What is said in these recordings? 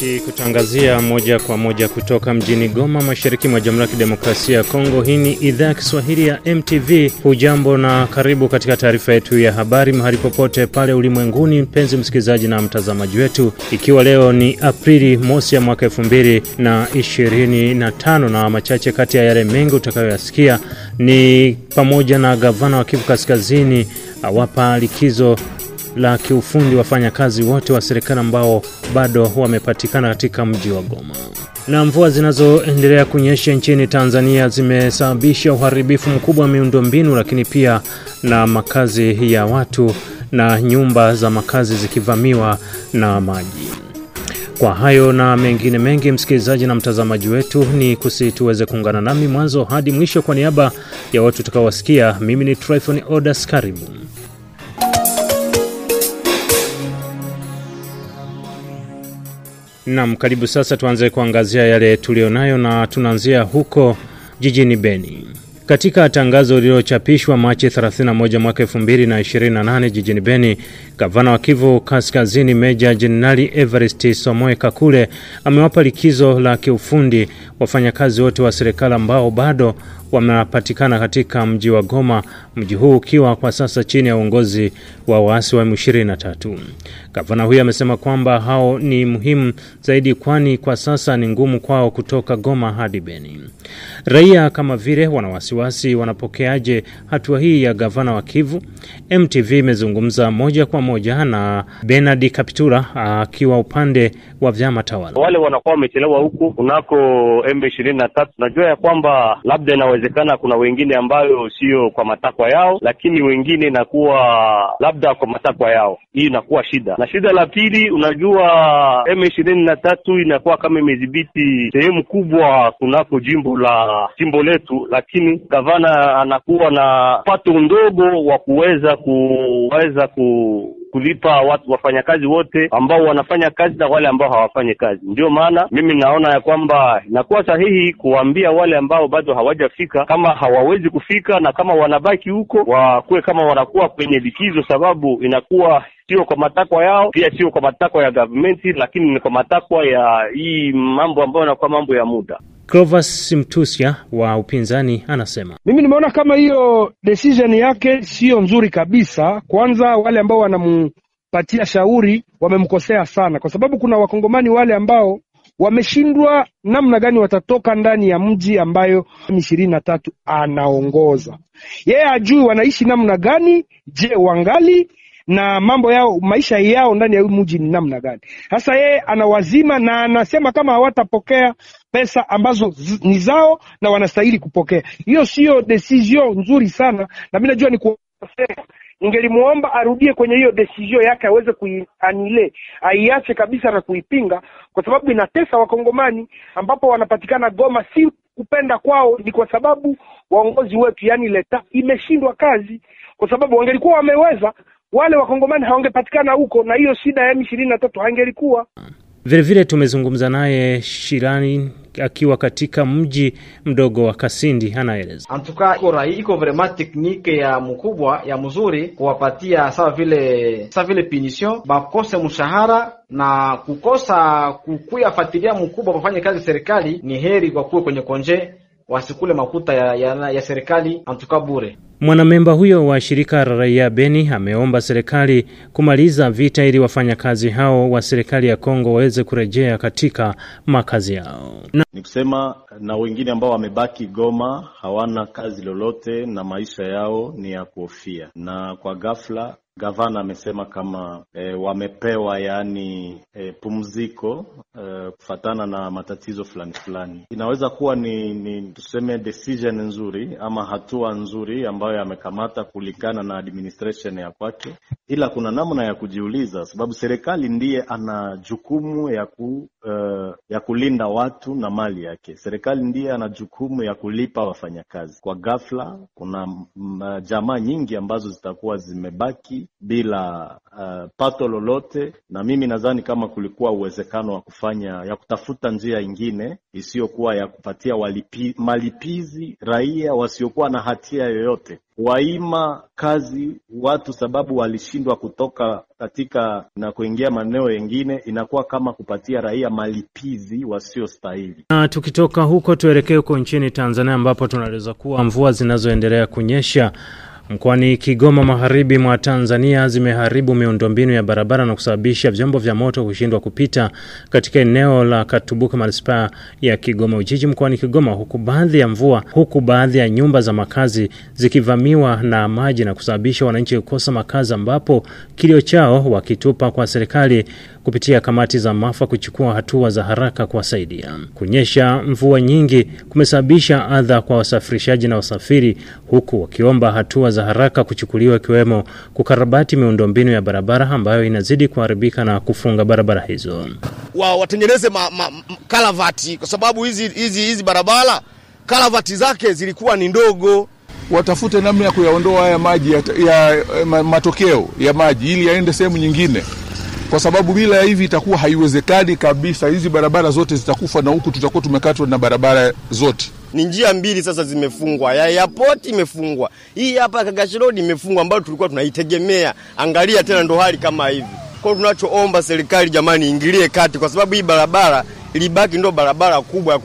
Nikikutangazia moja kwa moja kutoka mjini Goma, mashariki mwa Jamhuri ya Kidemokrasia ya Kongo. Hii ni idhaa ya Kiswahili ya MTV. Hujambo na karibu katika taarifa yetu ya habari mahali popote pale ulimwenguni, mpenzi msikilizaji na mtazamaji wetu. Ikiwa leo ni Aprili mosi ya mwaka 2025, na machache kati ya yale mengi utakayoyasikia ni pamoja na gavana wa Kivu Kaskazini awapa likizo la kiufundi wafanyakazi wote wa serikali ambao bado wamepatikana katika mji wa Goma. Na mvua zinazoendelea kunyesha nchini Tanzania zimesababisha uharibifu mkubwa wa miundombinu, lakini pia na makazi ya watu na nyumba za makazi zikivamiwa na maji. Kwa hayo na mengine mengi, msikilizaji na mtazamaji wetu, ni tuweze kuungana nami mwanzo hadi mwisho. Kwa niaba ya watu tutakaowasikia, mimi ni Tryphon Odas, karibu. Naam, karibu. Sasa tuanze kuangazia yale tulionayo, na tunaanzia huko jijini Beni. Katika tangazo lililochapishwa Machi 31 mwaka 2028 jijini Beni, gavana wa Kivu Kaskazini Meja Jenerali Evariste Somoe Kakule amewapa likizo la kiufundi wafanyakazi wote wa serikali ambao bado wamepatikana katika mji wa Goma, mji huu ukiwa kwa sasa chini ya uongozi wa waasi wa M23. Gavana huyu amesema kwamba hao ni muhimu zaidi, kwani kwa sasa ni ngumu kwao kutoka Goma hadi Beni. Raia kama vile wanawasiwasi wanapokeaje hatua hii ya gavana wa Kivu? MTV imezungumza moja kwa moja na Bernard Kapitura akiwa upande wa vyama tawala. Wale wanakuwa wamechelewa huku kunako M23, najua ya kwamba labda inawezekana kuna wengine ambayo sio kwa matakwa yao, lakini wengine inakuwa labda kwa matakwa yao. Hii inakuwa shida. Na shida la pili, unajua M23 inakuwa kama imedhibiti sehemu kubwa kunako jimbo letu, lakini gavana anakuwa na pato ndogo wa kuweza kulipa watu wafanyakazi wote ambao wanafanya kazi na wale ambao hawafanyi kazi. Ndio maana mimi naona ya kwamba inakuwa sahihi kuambia wale ambao bado hawajafika kama hawawezi kufika, na kama wanabaki huko wakuwe kama wanakuwa kwenye likizo, sababu inakuwa sio kwa matakwa yao, pia sio kwa matakwa ya government, lakini ni kwa matakwa ya hii mambo ambayo yanakuwa mambo ya muda. Clovis Mtusia wa upinzani anasema, mimi nimeona kama hiyo decision yake sio nzuri kabisa. Kwanza wale ambao wanampatia shauri wamemkosea sana, kwa sababu kuna wakongomani wale ambao wameshindwa namna gani watatoka ndani ya mji ambayo M23 anaongoza. Yeye ajui wanaishi namna gani, je wangali na mambo yao, maisha yao ndani ya mji ni namna gani. Sasa yeye anawazima na anasema kama hawatapokea pesa ambazo ni zao na wanastahili kupokea. Hiyo sio decision nzuri sana, na mimi najua ni kuosea. Ningelimuomba arudie kwenye hiyo decision yake, aweze kuianile, aiache kabisa na kuipinga, kwa sababu inatesa wakongomani ambapo wanapatikana Goma. Si kupenda kwao, ni kwa sababu waongozi wetu, yani leta imeshindwa kazi, kwa sababu wangelikuwa wameweza wale wakongomani hawangepatikana huko, na hiyo shida ya M23 haingelikuwa. Vile tumezungumza naye Shirani akiwa katika mji mdogo wa Kasindi, anaeleza. Antuka iko vraiment technique ya mkubwa ya mzuri kuwapatia sawa vile punition, bakose mshahara na kukosa kukuyafuatilia mkubwa kufanya kazi serikali. Ni heri kwa kuwe kwenye konje, wasikule makuta ya serikali antuka bure. Mwanamemba huyo wa shirika la raia Beni ameomba serikali kumaliza vita ili wafanyakazi hao wa serikali ya Kongo waweze kurejea katika makazi yao. Ni kusema na wengine ambao wamebaki Goma hawana kazi lolote na maisha yao ni ya kuhofia. Na kwa ghafla gavana amesema kama wamepewa pumziko kufatana na matatizo fulani. Inaweza kuwa ni tuseme decision nzuri ama hatua nzuri ambayo amekamata kulingana na administration ya kwake, ila kuna namna ya kujiuliza, sababu serikali ndiye ana jukumu ya kulinda watu na mali yake. Serikali ndiye ana jukumu ya kulipa wafanyakazi. Kwa ghafla kuna jamaa nyingi ambazo zitakuwa zimebaki bila pato lolote, na mimi nadhani kama kulikuwa uwezekano wa kutafuta njia nyingine isiyokuwa ya kupatia malipizi raia wasiokuwa na hatia yoyote, yote. Waima kazi watu sababu walishindwa kutoka katika na kuingia maeneo mengine, inakuwa kama kupatia raia malipizi wasiostahili. Na tukitoka huko tuelekee huko nchini Tanzania, ambapo tunaeleza kuwa mvua zinazoendelea kunyesha mkoani Kigoma magharibi mwa Tanzania zimeharibu miundombinu ya barabara na kusababisha vyombo vya moto kushindwa kupita katika eneo la Katubuka manispaa ya Kigoma Ujiji mkoani Kigoma, huku baadhi ya nyumba za makazi zikivamiwa na maji na kusababisha wananchi kukosa makazi, ambapo kilio chao wakitupa kwa serikali kupitia kamati za maafa kuchukua hatua za haraka kuwasaidia. Kunyesha mvua nyingi kumesababisha adha kwa wasafirishaji na wasafiri, huku wakiomba hatua za haraka kuchukuliwa, ikiwemo kukarabati miundombinu ya barabara ambayo inazidi kuharibika na kufunga barabara hizo. Watengeneze kalavati, kwa sababu hizi barabara kalavati zake zilikuwa ni ndogo. Watafute namna ya kuyaondoa haya maji ya matokeo ya maji ili yaende sehemu nyingine, kwa sababu bila hivi itakuwa haiwezekani kabisa. Hizi barabara zote zitakufa na huku tutakuwa tumekatwa na barabara zote. Ni njia mbili sasa zimefungwa. Ya airport imefungwa. Hii hapa Kagashi Road imefungwa, ambayo tulikuwa tunaitegemea. Angalia tena ndo hali kama hivi. Kwa hiyo tunachoomba serikali, jamani, ingilie kati, kwa sababu hii barabara ilibaki ndo barabara kubwa ya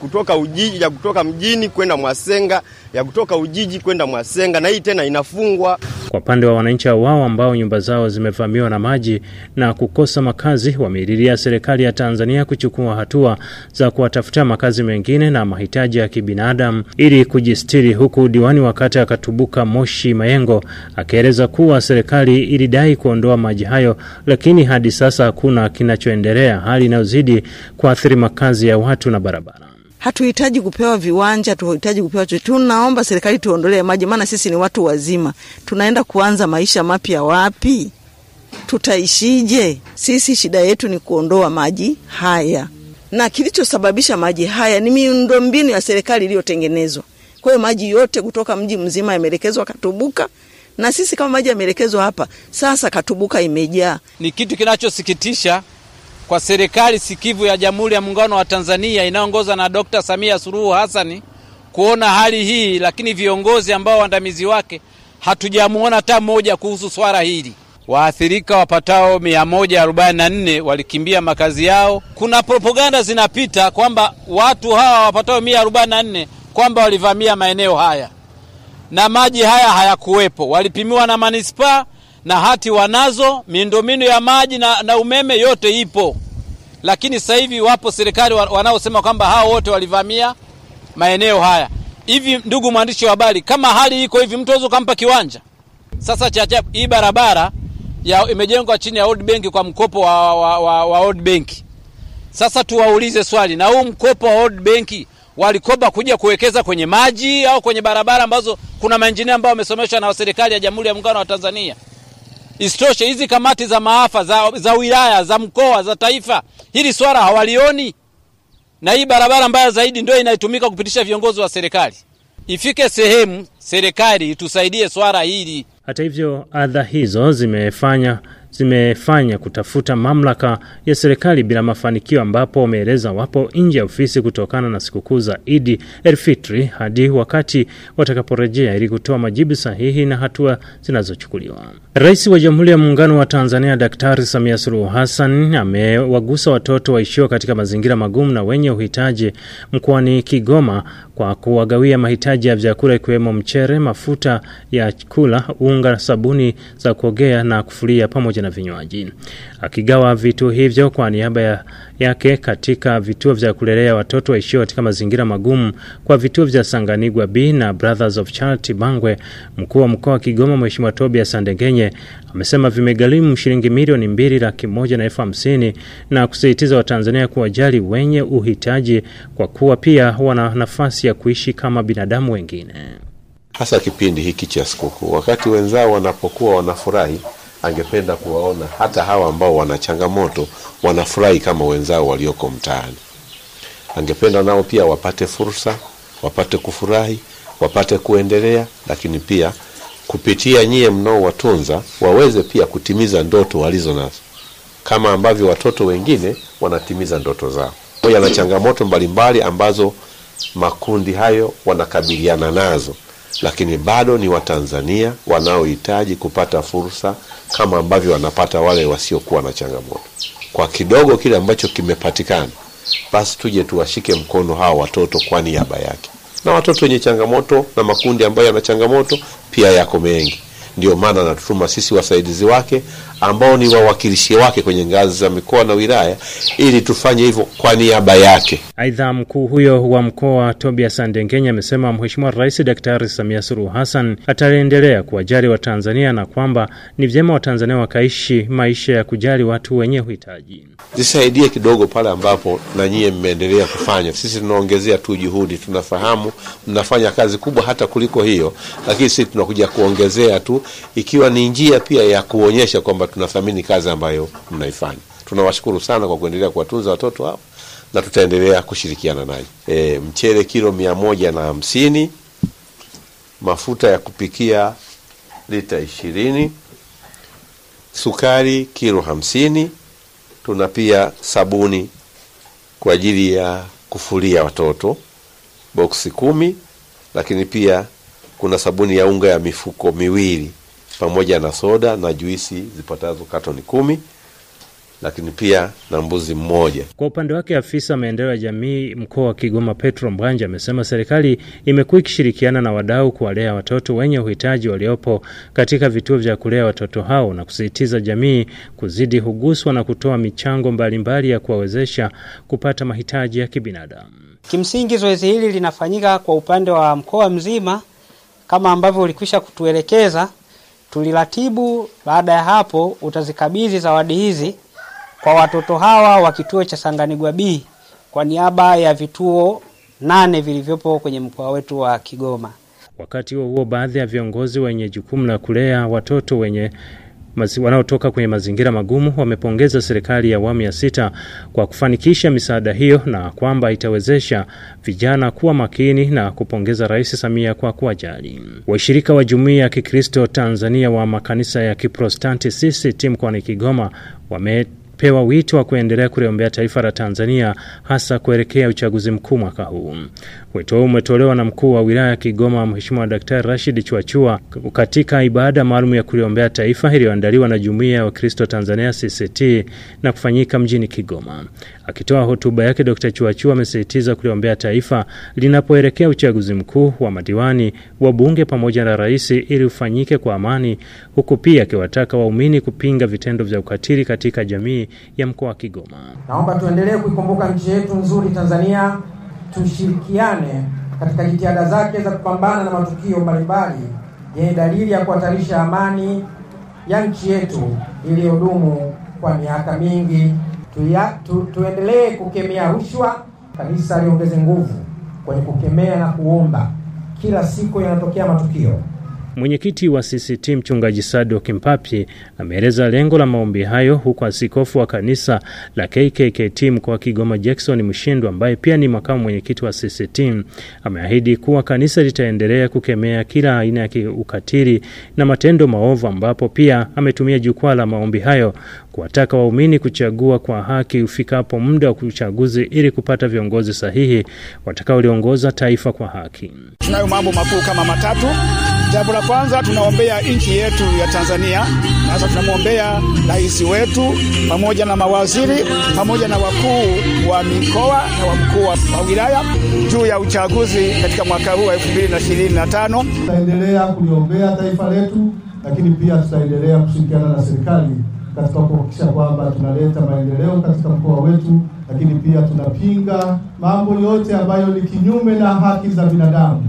kutoka Ujiji, ya kutoka mjini kwenda Mwasenga, ya kutoka Ujiji kwenda Mwasenga, na hii tena inafungwa. Kwa pande wa wananchi wao ambao nyumba zao zimevamiwa na maji na kukosa makazi, wamelilia serikali ya Tanzania kuchukua hatua za kuwatafutia makazi mengine na mahitaji ya kibinadamu ili kujistiri, huku diwani wa kata ya Katubuka Moshi Mayengo akieleza kuwa serikali ilidai kuondoa maji hayo, lakini hadi sasa hakuna kinachoendelea, hali inayozidi kuathiri makazi ya watu na barabara. Hatuhitaji kupewa viwanja, hatuhitaji kupewa chochote. Tunaomba serikali tuondolee maji, maana sisi ni watu wazima. Tunaenda kuanza maisha mapya wapi? Tutaishije? Sisi shida yetu ni kuondoa maji haya. Na kilichosababisha maji haya ni miundombinu ya serikali iliyotengenezwa. Kwa hiyo maji yote kutoka mji mzima yameelekezwa Katubuka, na sisi kama maji yameelekezwa hapa, sasa Katubuka imejaa. Ni kitu kinachosikitisha kwa serikali sikivu ya Jamhuri ya Muungano wa Tanzania inayoongozwa na Dr. Samia Suluhu Hassan kuona hali hii, lakini viongozi ambao waandamizi wake hatujamuona hata mmoja kuhusu swala hili. Waathirika wapatao 144 walikimbia makazi yao. Kuna propaganda zinapita kwamba watu hawa wapatao 144 kwamba walivamia maeneo haya na maji haya hayakuwepo. Walipimiwa na manispaa na hati wanazo, miundombinu ya maji na umeme yote ipo. Lakini sasa hivi wapo serikali wanaosema kwamba hao wote walivamia maeneo haya. Hivi ndugu mwandishi wa habari, kama hali iko hivi, mtu aweza kumpa kiwanja? Sasa chachabu, hii barabara imejengwa chini ya World Bank kwa mkopo wa World Bank. Sasa tuwaulize swali, na huu mkopo wa World Bank walikopa kuja kuwekeza kwenye maji au kwenye barabara ambazo kuna maengineer ambao wamesomeshwa na serikali ya Jamhuri ya Muungano wa Tanzania? Istoshe, hizi kamati za maafa za wilaya, za mkoa, za taifa, hili swala hawalioni. Na hii barabara mbaya zaidi ndio inaitumika kupitisha viongozi wa serikali. Ifike sehemu serikali itusaidie swala hili. Hata hivyo, adha hizo zimefanya kutafuta mamlaka ya serikali bila mafanikio, ambapo wameeleza wapo nje ya ofisi kutokana na sikukuu za Eid el-Fitri hadi wakati watakaporejea ili kutoa majibu sahihi na hatua zinazochukuliwa. Rais wa Jamhuri ya Muungano wa Tanzania Daktari Samia Suluhu Hassan amewagusa watoto waishio katika mazingira magumu na wenye uhitaji mkoani Kigoma kwa kuwagawia mahitaji ya vyakula ikiwemo mchere, mafuta ya kula, unga, sabuni za kuogea na kufulia pamoja na vinywaji. Akigawa vitu hivyo kwa niaba yake katika vituo vya kulelea watoto waishio katika mazingira magumu kwa vituo vya Sanganigwa B na Brothers of Charity Bangwe, mkuu wa mkoa wa Kigoma Mheshimiwa Tobias Sandengenye amesema vimegharimu shilingi milioni 2,150,000 na kusisitiza Watanzania kuwajali wenye uhitaji kwa kuwa pia wana nafasi ya kuishi kama binadamu wengine. Hasa kipindi hiki cha sikukuu, wakati wenzao wanapokuwa wanafurahi, angependa kuwaona hata hawa ambao wana changamoto wanafurahi kama wenzao walioko mtaani. Angependa nao pia wapate fursa, wapate kufurahi, wapate kuendelea, lakini pia kupitia nyie mnao watunza waweze pia kutimiza ndoto walizo nazo, kama ambavyo watoto wengine wanatimiza ndoto zao. Moja na changamoto mbalimbali ambazo makundi hayo wanakabiliana nazo, lakini bado ni Watanzania wanaohitaji kupata fursa kama ambavyo wanapata wale wasiokuwa na changamoto. Kwa kidogo kile ambacho kimepatikana, basi tuje tuwashike mkono hao watoto kwa niaba yake. Na watoto wenye changamoto na makundi ambayo yana changamoto pia yako mengi. Ndio maana anatutuma sisi wasaidizi wake ambao ni wawakilishi wake kwenye ngazi za mikoa na wilaya ili tufanye hivyo kwa niaba yake. Aidha, mkuu huyo wa mkoa Tobias Ndengenya amesema Mheshimiwa Rais Daktari Samia Suluhu Hassan ataendelea kuwajali Watanzania na kwamba ni vyema Watanzania wakaishi maisha ya kujali watu wenye uhitaji. Zisaidie kidogo pale ambapo na nyie mmeendelea kufanya. Sisi tunaongezea tu juhudi, tunafahamu mnafanya kazi kubwa hata kuliko hiyo, lakini sisi tunakuja kuongezea tu ikiwa ni njia pia ya kuonyesha kwamba tunathamini kazi ambayo mnaifanya. Tunawashukuru sana kwa kuendelea kuwatunza watoto hao na tutaendelea kushirikiana nanyi. Mchele kilo 150, mafuta ya kupikia lita 20, sukari kilo 50, tuna pia sabuni kwa ajili ya kufulia watoto boksi 10, lakini pia kuna sabuni ya unga ya mifuko 2 pamoja na soda na juisi zipatazo katoni 10, lakini pia na mbuzi 1. Kwa upande wake afisa maendeleo ya jamii mkoa wa Kigoma Petro Mbanja amesema serikali imekuwa ikishirikiana na wadau kuwalea watoto wenye uhitaji waliopo katika vituo vya kulea watoto hao na kusisitiza jamii kuzidi huguswa na kutoa michango mbalimbali ya kuwawezesha kupata mahitaji ya kibinadamu. Kimsingi zoezi hili linafanyika kwa upande wa mkoa mzima kama ambavyo ulikwisha kutuelekeza. Tuliratibu, baada ya hapo utazikabidhi zawadi hizi kwa watoto hawa wa kituo cha Sanganigwa B kwa niaba ya vituo 8 vilivyopo kwenye mkoa wetu wa Kigoma. Wakati huo baadhi ya viongozi wenye jukumu la kulea watoto wanaotoka kwenye mazingira magumu wamepongeza serikali ya awamu ya 6 kwa kufanikisha misaada hiyo na kwamba itawezesha vijana kuwa makini na kupongeza Rais Samia kwa kuwajali. Washirika wa Jumuiya ya Kikristo Tanzania wa makanisa ya Kiprotestanti CCT mkoani Kigoma wamepewa wito wa kuendelea kuliombea taifa la Tanzania hasa kuelekea uchaguzi mkuu mwaka huu. Wito huu umetolewa na mkuu wa wilaya ya Kigoma Mheshimiwa Daktari Rashid Chuachua katika ibada maalum ya kuliombea taifa iliyoandaliwa na Jumuiya ya Wakristo Tanzania CCT na kufanyika mjini Kigoma. Akitoa hotuba yake, Dr. Chuachua amesisitiza kuliombea taifa linapoelekea uchaguzi mkuu wa madiwani, wabunge pamoja na rais ili ufanyike kwa amani, huku pia akiwataka waumini kupinga vitendo vya ukatili katika jamii ya mkoa wa Kigoma. Naomba tuendelee kuikumbuka nchi yetu nzuri Tanzania, tushirikiane katika jitihada zake za kupambana na matukio mbalimbali yenye dalili ya kuhatarisha amani ya nchi yetu iliyodumu kwa miaka mingi. Tuendelee kukemea rushwa. Kanisa liongeze nguvu kwenye kukemea na kuomba kila siku yanatokea matukio. Mwenyekiti wa CCT Mchungaji Sado Kimpapi ameeleza lengo la maombi hayo, huku askofu wa kanisa la KKKT mkoa wa Kigoma Jackson Mshindo ambaye pia ni makamu mwenyekiti wa CCT ameahidi kuwa kanisa litaendelea kukemea kila aina ya ukatili na matendo maovu, ambapo pia ametumia jukwaa la maombi hayo kuwataka waumini kuchagua kwa haki ufikapo muda wa uchaguzi ili kupata viongozi sahihi watakaoliongoza taifa kwa haki. Tunayo mambo makuu kama matatu. Jambo la kwanza, tunaombea nchi yetu ya Tanzania. Sasa tunamuombea rais wetu pamoja na mawaziri pamoja na wakuu wa mikoa na wa mkuu wa wilaya juu ya uchaguzi katika mwaka huu wa 2025. Tutaendelea kuliombea taifa letu, lakini pia tutaendelea kushirikiana na serikali katika kuhakikisha kwamba tunaleta maendeleo katika mkoa wetu, lakini pia tunapinga mambo yote ambayo ni kinyume na haki za binadamu.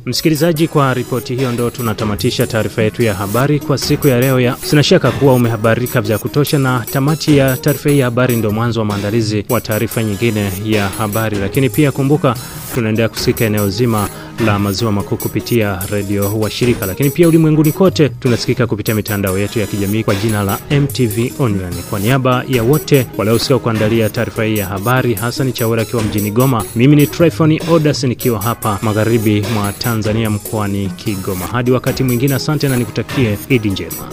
Msikilizaji, kwa ripoti hiyo ndo tunatamatisha taarifa yetu ya habari kwa siku ya leo. Sina shaka kuwa umehabarika vya kutosha, na tamati ya taarifa hii ya habari ndo mwanzo wa maandalizi wa taarifa nyingine ya habari. Lakini pia kumbuka tunaendelea kusika eneo zima la maziwa makuu kupitia redio wa shirika, lakini pia ulimwenguni kote tunasikika kupitia mitandao yetu ya kijamii kwa jina la MTV Online. Kwa niaba ya wote waliohusika kuandalia taarifa hii ya habari, Hassan Chawera akiwa mjini Goma, mimi ni Tryphon Odas nikiwa hapa magharibi mwa Tanzania mkoani Kigoma. Hadi wakati mwingine, asante na nikutakie Idi njema.